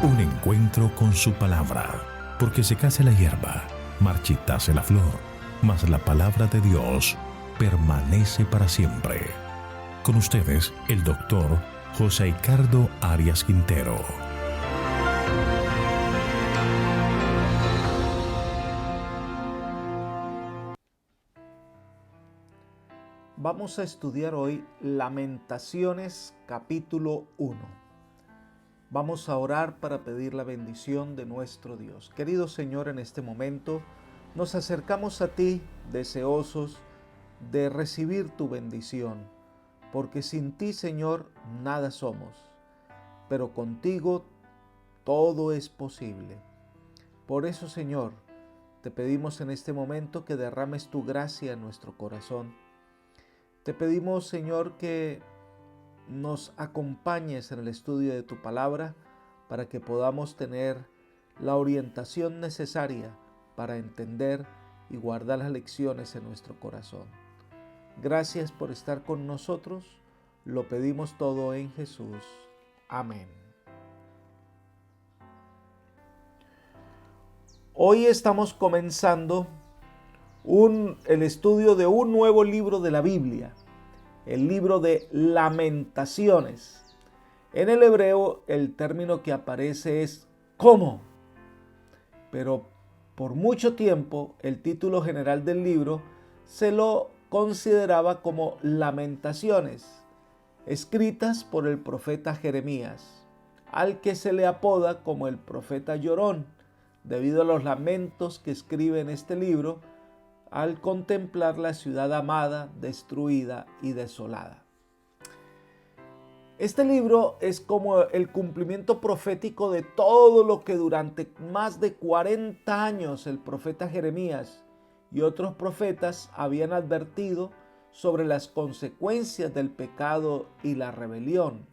Un encuentro con su palabra, porque secase la hierba, marchitase la flor, mas la palabra de Dios permanece para siempre. Con ustedes, el doctor José Ricardo Arias Quintero. Vamos a estudiar hoy Lamentaciones capítulo 1. Vamos a orar para pedir la bendición de nuestro Dios. Querido Señor, en este momento nos acercamos a ti deseosos de recibir tu bendición, porque sin ti, Señor, nada somos, pero contigo todo es posible. Por eso, Señor, te pedimos en este momento que derrames tu gracia en nuestro corazón. Te pedimos, Señor, que nos acompañes en el estudio de tu palabra para que podamos tener la orientación necesaria para entender y guardar las lecciones en nuestro corazón. Gracias por estar con nosotros. Lo pedimos todo en Jesús. Amén. Hoy estamos comenzando el estudio de un nuevo libro de la Biblia, el libro de Lamentaciones. En el hebreo el término que aparece es ¿cómo? Pero por mucho tiempo el título general del libro se lo consideraba como Lamentaciones, escritas por el profeta Jeremías, al que se le apoda como el profeta llorón, debido a los lamentos que escribe en este libro al contemplar la ciudad amada, destruida y desolada. Este libro es como el cumplimiento profético de todo lo que durante más de 40 años el profeta Jeremías y otros profetas habían advertido sobre las consecuencias del pecado y la rebelión.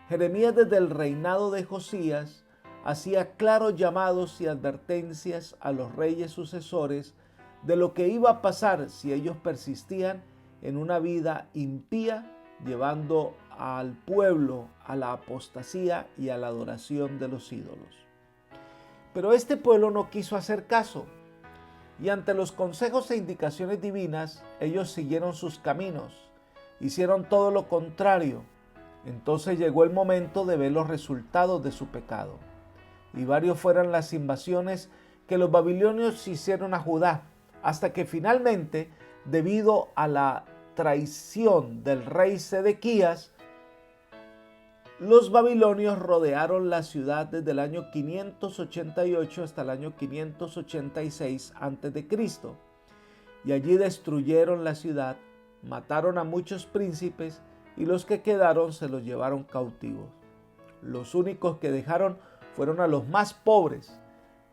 Jeremías, desde el reinado de Josías, hacía claros llamados y advertencias a los reyes sucesores de lo que iba a pasar si ellos persistían en una vida impía, llevando al pueblo a la apostasía y a la adoración de los ídolos. Pero este pueblo no quiso hacer caso, y ante los consejos e indicaciones divinas, ellos siguieron sus caminos, hicieron todo lo contrario. Entonces llegó el momento de ver los resultados de su pecado, y varios fueron las invasiones que los babilonios hicieron a Judá, hasta que finalmente, debido a la traición del rey Sedequías, los babilonios rodearon la ciudad desde el año 588 hasta el año 586 a.C. y allí destruyeron la ciudad, mataron a muchos príncipes y los que quedaron se los llevaron cautivos. Los únicos que dejaron fueron a los más pobres,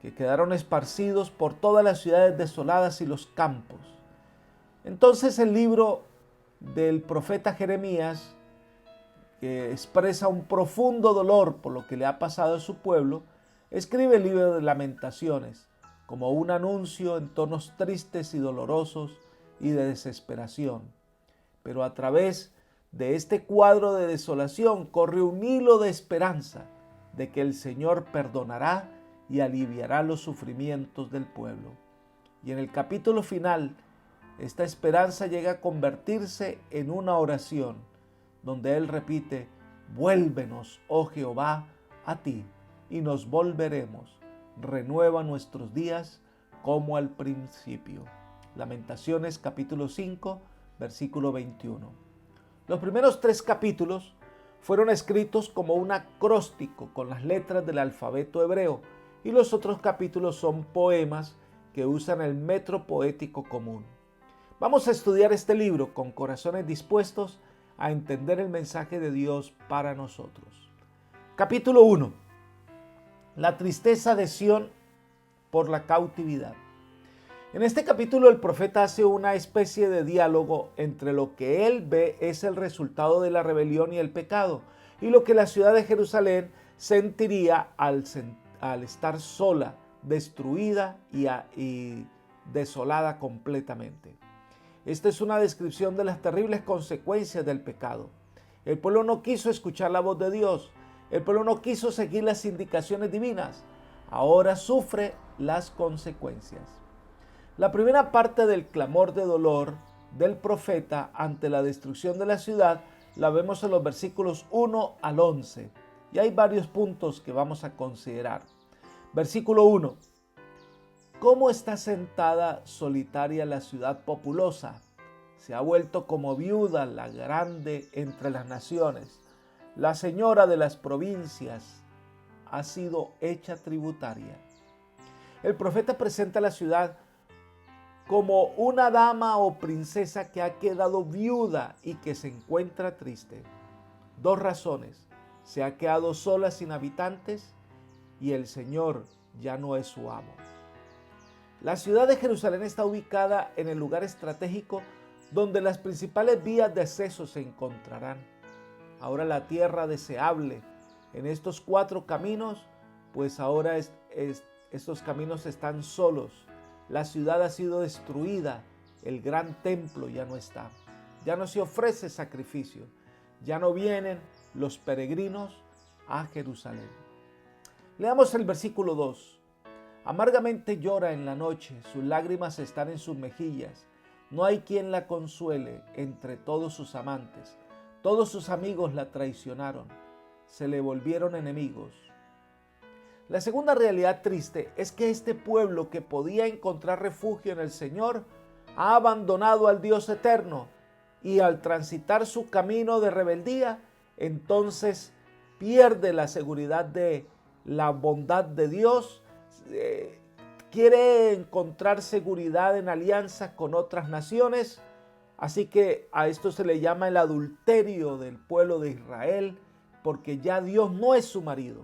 que quedaron esparcidos por todas las ciudades desoladas y los campos. Entonces el libro del profeta Jeremías, que expresa un profundo dolor por lo que le ha pasado a su pueblo, escribe el libro de Lamentaciones como un anuncio en tonos tristes y dolorosos y de desesperación. Pero a través de este cuadro de desolación corre un hilo de esperanza de que el Señor perdonará y aliviará los sufrimientos del pueblo. Y en el capítulo final, esta esperanza llega a convertirse en una oración, donde Él repite: vuélvenos, oh Jehová, a ti, y nos volveremos. Renueva nuestros días como al principio. Lamentaciones capítulo 5, versículo 21. Los primeros 3 capítulos fueron escritos como un acróstico con las letras del alfabeto hebreo, y los otros capítulos son poemas que usan el metro poético común. Vamos a estudiar este libro con corazones dispuestos a entender el mensaje de Dios para nosotros. Capítulo 1. La tristeza de Sión por la cautividad. En este capítulo el profeta hace una especie de diálogo entre lo que él ve es el resultado de la rebelión y el pecado, y lo que la ciudad de Jerusalén sentiría al estar sola, destruida y desolada completamente. Esta es una descripción de las terribles consecuencias del pecado. El pueblo no quiso escuchar la voz de Dios El pueblo no quiso seguir las indicaciones divinas. Ahora sufre las consecuencias. La primera parte del clamor de dolor del profeta ante la destrucción de la ciudad la vemos en los versículos 1 al 11. Y hay varios puntos que vamos a considerar. Versículo 1. ¿Cómo está sentada solitaria la ciudad populosa? Se ha vuelto como viuda la grande entre las naciones. La señora de las provincias ha sido hecha tributaria. El profeta presenta a la ciudad como una dama o princesa que ha quedado viuda y que se encuentra triste. Dos razones: se ha quedado sola sin habitantes y el Señor ya no es su amo. La ciudad de Jerusalén está ubicada en el lugar estratégico donde las principales vías de acceso se encontrarán. Ahora la tierra deseable en estos 4 caminos, pues ahora estos caminos están solos. La ciudad ha sido destruida, el gran templo ya no está. Ya no se ofrece sacrificio, ya no vienen los peregrinos a Jerusalén. Leamos el versículo 2. Amargamente llora en la noche, sus lágrimas están en sus mejillas. No hay quien la consuele entre todos sus amantes. Todos sus amigos la traicionaron, se le volvieron enemigos. La segunda realidad triste es que este pueblo que podía encontrar refugio en el Señor ha abandonado al Dios eterno y al transitar su camino de rebeldía, entonces pierde la seguridad de la bondad de Dios, quiere encontrar seguridad en alianza con otras naciones, así que a esto se le llama el adulterio del pueblo de Israel, porque ya Dios no es su marido.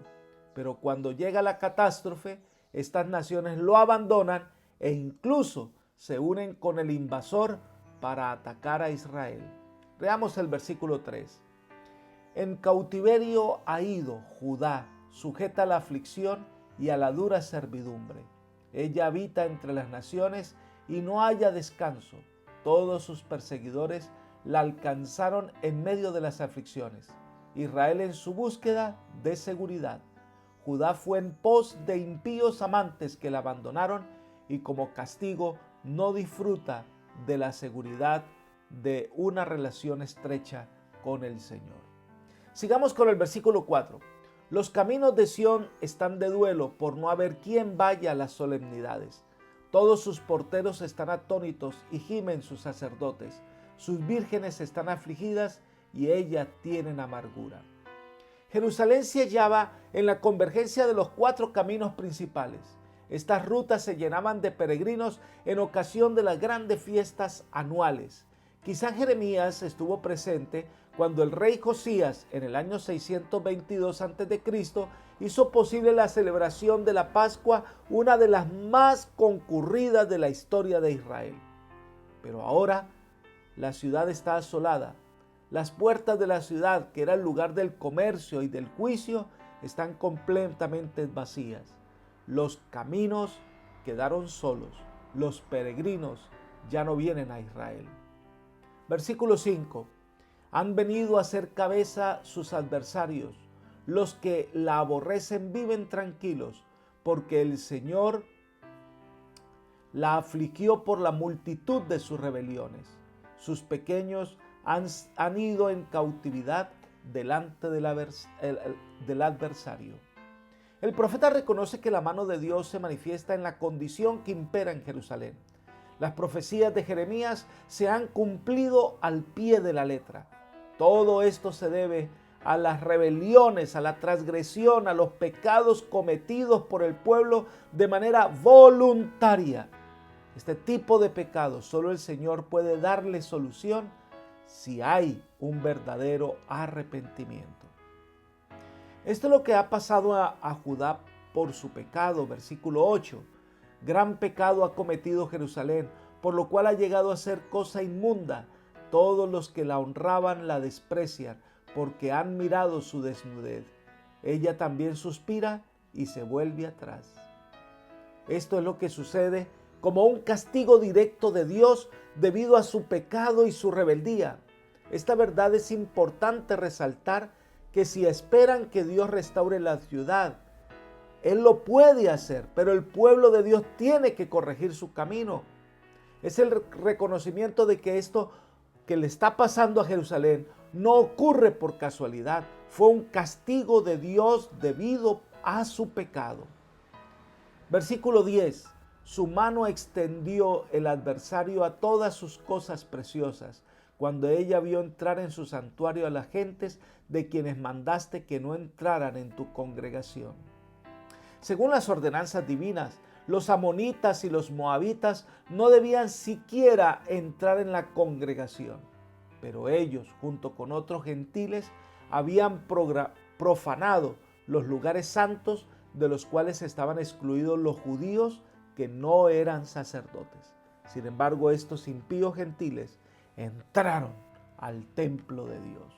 Pero cuando llega la catástrofe, estas naciones lo abandonan e incluso se unen con el invasor para atacar a Israel. Veamos el versículo 3. En cautiverio ha ido Judá, sujeta a la aflicción y a la dura servidumbre. Ella habita entre las naciones y no halla descanso. Todos sus perseguidores la alcanzaron en medio de las aflicciones. Israel en su búsqueda de seguridad. Judá fue en pos de impíos amantes que la abandonaron y como castigo no disfruta de la seguridad de una relación estrecha con el Señor. Sigamos con el versículo 4. Los caminos de Sión están de duelo por no haber quien vaya a las solemnidades. Todos sus porteros están atónitos y gimen sus sacerdotes. Sus vírgenes están afligidas y ellas tienen amargura. Jerusalén se hallaba en la convergencia de los 4 caminos principales. Estas rutas se llenaban de peregrinos en ocasión de las grandes fiestas anuales. Quizá Jeremías estuvo presente cuando el rey Josías, en el año 622 a.C., hizo posible la celebración de la Pascua, una de las más concurridas de la historia de Israel. Pero ahora la ciudad está asolada. Las puertas de la ciudad, que era el lugar del comercio y del juicio, están completamente vacías. Los caminos quedaron solos. Los peregrinos ya no vienen a Israel. Versículo 5. Han venido a hacer cabeza sus adversarios. Los que la aborrecen viven tranquilos, porque el Señor la afligió por la multitud de sus rebeliones. Sus pequeños han ido en cautividad delante del adversario. El profeta reconoce que la mano de Dios se manifiesta en la condición que impera en Jerusalén. Las profecías de Jeremías se han cumplido al pie de la letra. Todo esto se debe a las rebeliones, a la transgresión, a los pecados cometidos por el pueblo de manera voluntaria. Este tipo de pecados solo el Señor puede darle solución si hay un verdadero arrepentimiento. Esto es lo que ha pasado a Judá por su pecado. Versículo 8. Gran pecado ha cometido Jerusalén, por lo cual ha llegado a ser cosa inmunda. Todos los que la honraban la desprecian, porque han mirado su desnudez. Ella también suspira y se vuelve atrás. Esto es lo que sucede como un castigo directo de Dios debido a su pecado y su rebeldía. Esta verdad es importante resaltar que si esperan que Dios restaure la ciudad, Él lo puede hacer, pero el pueblo de Dios tiene que corregir su camino. Es el reconocimiento de que esto que le está pasando a Jerusalén no ocurre por casualidad. Fue un castigo de Dios debido a su pecado. Versículo 10. Su mano extendió el adversario a todas sus cosas preciosas, cuando ella vio entrar en su santuario a las gentes de quienes mandaste que no entraran en tu congregación. Según las ordenanzas divinas, los amonitas y los moabitas no debían siquiera entrar en la congregación, pero ellos, junto con otros gentiles, habían profanado los lugares santos de los cuales estaban excluidos los judíos que no eran sacerdotes. Sin embargo, estos impíos gentiles entraron al templo de Dios.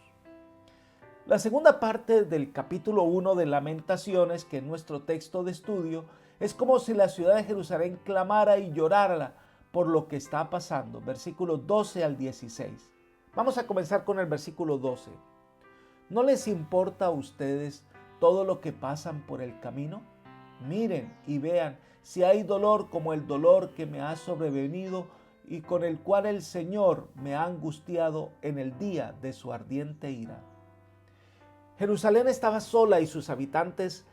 La segunda parte del capítulo 1 de Lamentaciones, que es nuestro texto de estudio, es como si la ciudad de Jerusalén clamara y llorara por lo que está pasando. Versículos 12 al 16. Vamos a comenzar con el versículo 12. ¿No les importa a ustedes todo lo que pasan por el camino? Miren y vean si hay dolor como el dolor que me ha sobrevenido y con el cual el Señor me ha angustiado en el día de su ardiente ira. Jerusalén estaba sola y sus habitantes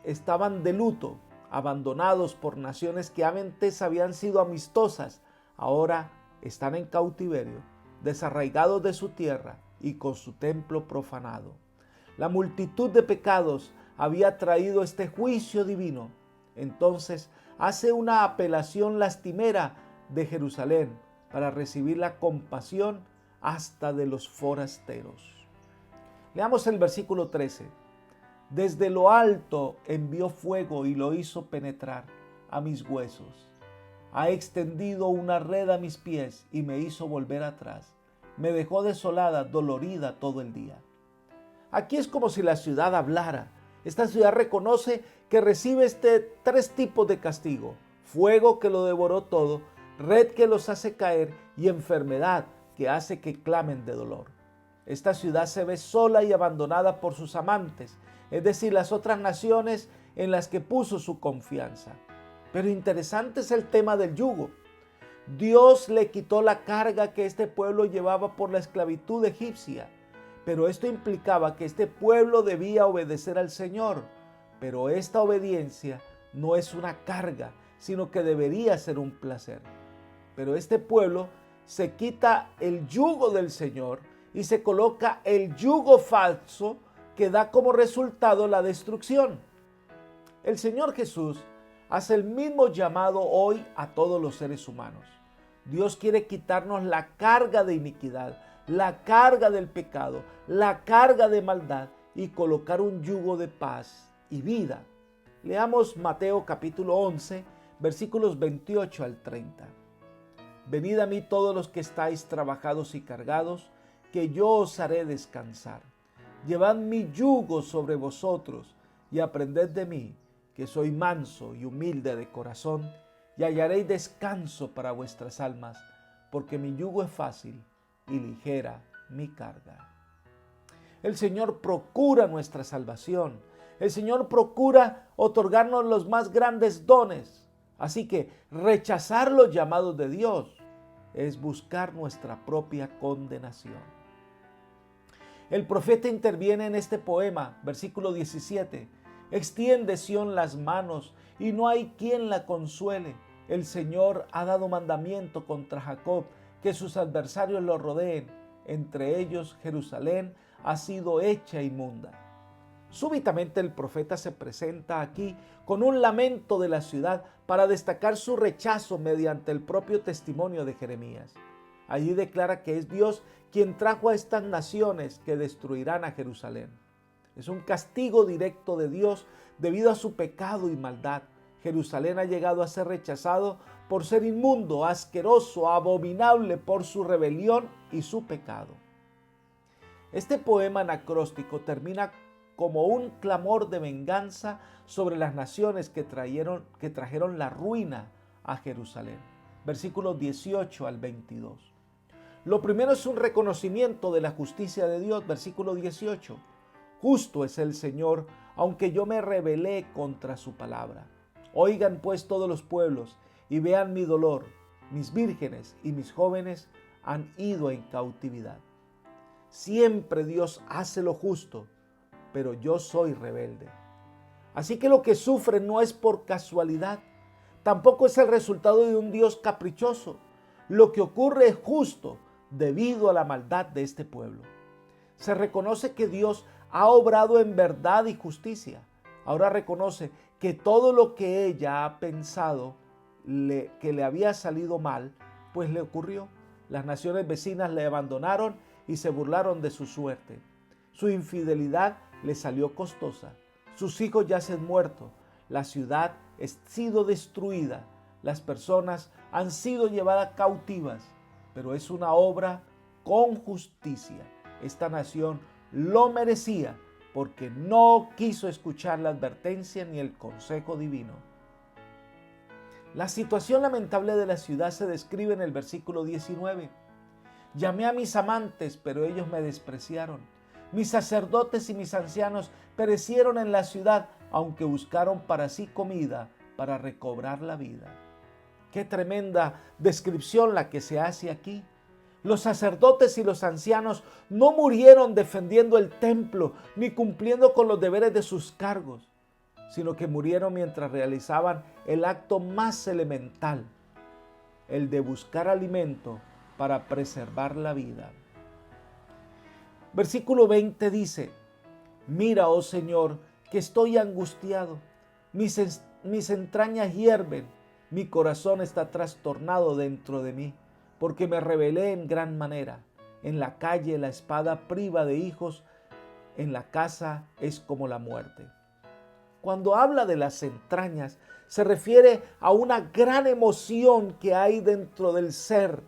estaban de luto, abandonados por naciones que antes habían sido amistosas. Ahora están en cautiverio, desarraigados de su tierra y con su templo profanado. La multitud de pecados había traído este juicio divino. Entonces hace una apelación lastimera de Jerusalén para recibir la compasión hasta de los forasteros. Leamos el versículo 13. Desde lo alto envió fuego y lo hizo penetrar a mis huesos. Ha extendido una red a mis pies y me hizo volver atrás. Me dejó desolada, dolorida todo el día. Aquí es como si la ciudad hablara. Esta ciudad reconoce que recibe tres tipos de castigo: fuego que lo devoró todo, red que los hace caer y enfermedad que hace que clamen de dolor. Esta ciudad se ve sola y abandonada por sus amantes, es decir, las otras naciones en las que puso su confianza. Pero interesante es el tema del yugo. Dios le quitó la carga que este pueblo llevaba por la esclavitud egipcia, pero esto implicaba que este pueblo debía obedecer al Señor. Pero esta obediencia no es una carga, sino que debería ser un placer. Pero este pueblo se quita el yugo del Señor y se coloca el yugo falso que da como resultado la destrucción. El Señor Jesús hace el mismo llamado hoy a todos los seres humanos. Dios quiere quitarnos la carga de iniquidad, la carga del pecado, la carga de maldad y colocar un yugo de paz y vida. Leamos Mateo capítulo 11, versículos 28 al 30. Venid a mí todos los que estáis trabajados y cargados, que yo os haré descansar. Llevad mi yugo sobre vosotros y aprended de mí, que soy manso y humilde de corazón, y hallaréis descanso para vuestras almas, porque mi yugo es fácil y ligera mi carga. El Señor procura nuestra salvación. El Señor procura otorgarnos los más grandes dones. Así que rechazar los llamados de Dios es buscar nuestra propia condenación. El profeta interviene en este poema, versículo 17. Extiende Sión las manos y no hay quien la consuele. El Señor ha dado mandamiento contra Jacob, que sus adversarios lo rodeen. Entre ellos Jerusalén ha sido hecha inmunda. Súbitamente el profeta se presenta aquí con un lamento de la ciudad para destacar su rechazo mediante el propio testimonio de Jeremías. Allí declara que es Dios quien trajo a estas naciones que destruirán a Jerusalén. Es un castigo directo de Dios debido a su pecado y maldad. Jerusalén ha llegado a ser rechazado por ser inmundo, asqueroso, abominable por su rebelión y su pecado. Este poema anacróstico termina como un clamor de venganza sobre las naciones que trajeron la ruina a Jerusalén. Versículos 18 al 22. Lo primero es un reconocimiento de la justicia de Dios, versículo 18. Justo es el Señor, aunque yo me rebelé contra su palabra. Oigan pues todos los pueblos y vean mi dolor. Mis vírgenes y mis jóvenes han ido en cautividad. Siempre Dios hace lo justo, pero yo soy rebelde. Así que lo que sufren no es por casualidad, tampoco es el resultado de un Dios caprichoso. Lo que ocurre es justo debido a la maldad de este pueblo. Se reconoce que Dios ha obrado en verdad y justicia. Ahora reconoce que todo lo que ella ha pensado que le había salido mal, pues le ocurrió. Las naciones vecinas le abandonaron y se burlaron de su suerte. Su infidelidad le salió costosa. Sus hijos yacen muertos. La ciudad ha sido destruida. Las personas han sido llevadas cautivas. Pero es una obra con justicia. Esta nación lo merecía porque no quiso escuchar la advertencia ni el consejo divino. La situación lamentable de la ciudad se describe en el versículo 19. Llamé a mis amantes, pero ellos me despreciaron. Mis sacerdotes y mis ancianos perecieron en la ciudad, aunque buscaron para sí comida para recobrar la vida. Qué tremenda descripción la que se hace aquí. Los sacerdotes y los ancianos no murieron defendiendo el templo ni cumpliendo con los deberes de sus cargos, sino que murieron mientras realizaban el acto más elemental, el de buscar alimento para preservar la vida. Versículo 20 dice: Mira, oh Señor, que estoy angustiado, mis entrañas hierven, mi corazón está trastornado dentro de mí, porque me rebelé en gran manera. En la calle la espada priva de hijos, en la casa es como la muerte. Cuando habla de las entrañas, se refiere a una gran emoción que hay dentro del ser.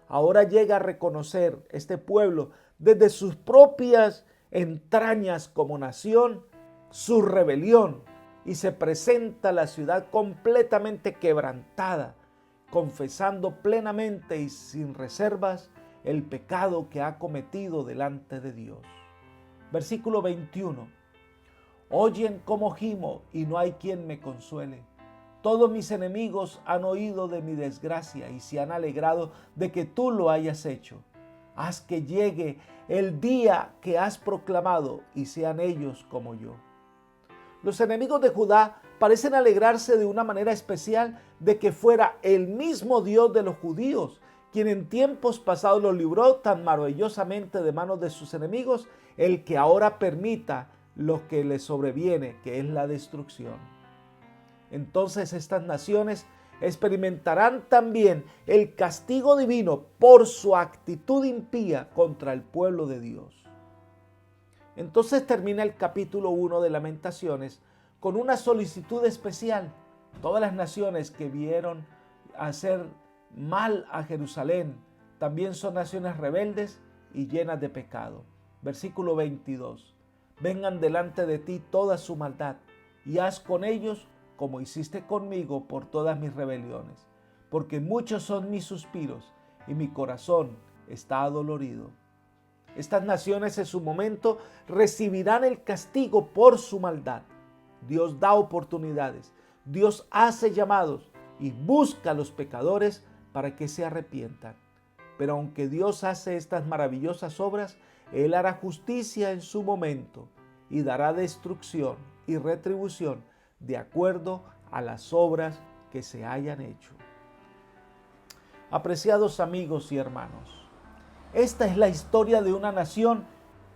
Ahora llega a reconocer este pueblo desde sus propias entrañas como nación, su rebelión, y se presenta la ciudad completamente quebrantada, confesando plenamente y sin reservas el pecado que ha cometido delante de Dios. Versículo 21. Oyen cómo gimo y no hay quien me consuele. Todos mis enemigos han oído de mi desgracia y se han alegrado de que tú lo hayas hecho. Haz que llegue el día que has proclamado y sean ellos como yo. Los enemigos de Judá parecen alegrarse de una manera especial de que fuera el mismo Dios de los judíos, quien en tiempos pasados los libró tan maravillosamente de manos de sus enemigos, el que ahora permita lo que les sobreviene, que es la destrucción. Entonces estas naciones experimentarán también el castigo divino por su actitud impía contra el pueblo de Dios. Entonces termina el capítulo 1 de Lamentaciones con una solicitud especial. Todas las naciones que vieron hacer mal a Jerusalén también son naciones rebeldes y llenas de pecado. Versículo 22. Vengan delante de ti toda su maldad y haz con ellos como hiciste conmigo por todas mis rebeliones, porque muchos son mis suspiros y mi corazón está adolorido. Estas naciones en su momento recibirán el castigo por su maldad. Dios da oportunidades, Dios hace llamados y busca a los pecadores para que se arrepientan. Pero aunque Dios hace estas maravillosas obras, Él hará justicia en su momento y dará destrucción y retribución de acuerdo a las obras que se hayan hecho. Apreciados amigos y hermanos, esta es la historia de una nación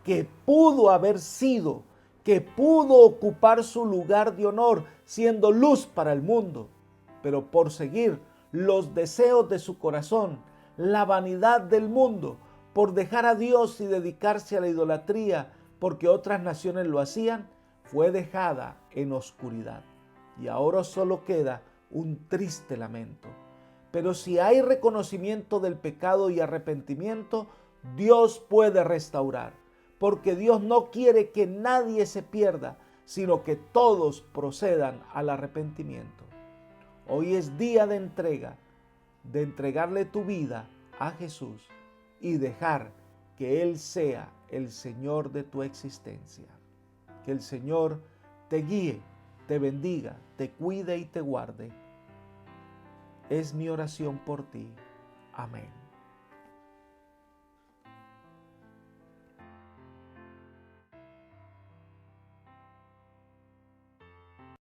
que pudo haber sido, que pudo ocupar su lugar de honor, siendo luz para el mundo, pero por seguir los deseos de su corazón, la vanidad del mundo, por dejar a Dios y dedicarse a la idolatría, porque otras naciones lo hacían, fue dejada en oscuridad. Y ahora solo queda un triste lamento. Pero si hay reconocimiento del pecado y arrepentimiento, Dios puede restaurar, porque Dios no quiere que nadie se pierda, sino que todos procedan al arrepentimiento. Hoy es día de entrega, de entregarle tu vida a Jesús y dejar que Él sea el Señor de tu existencia. Que el Señor te guíe, te bendiga, te cuide y te guarde. Es mi oración por ti. Amén.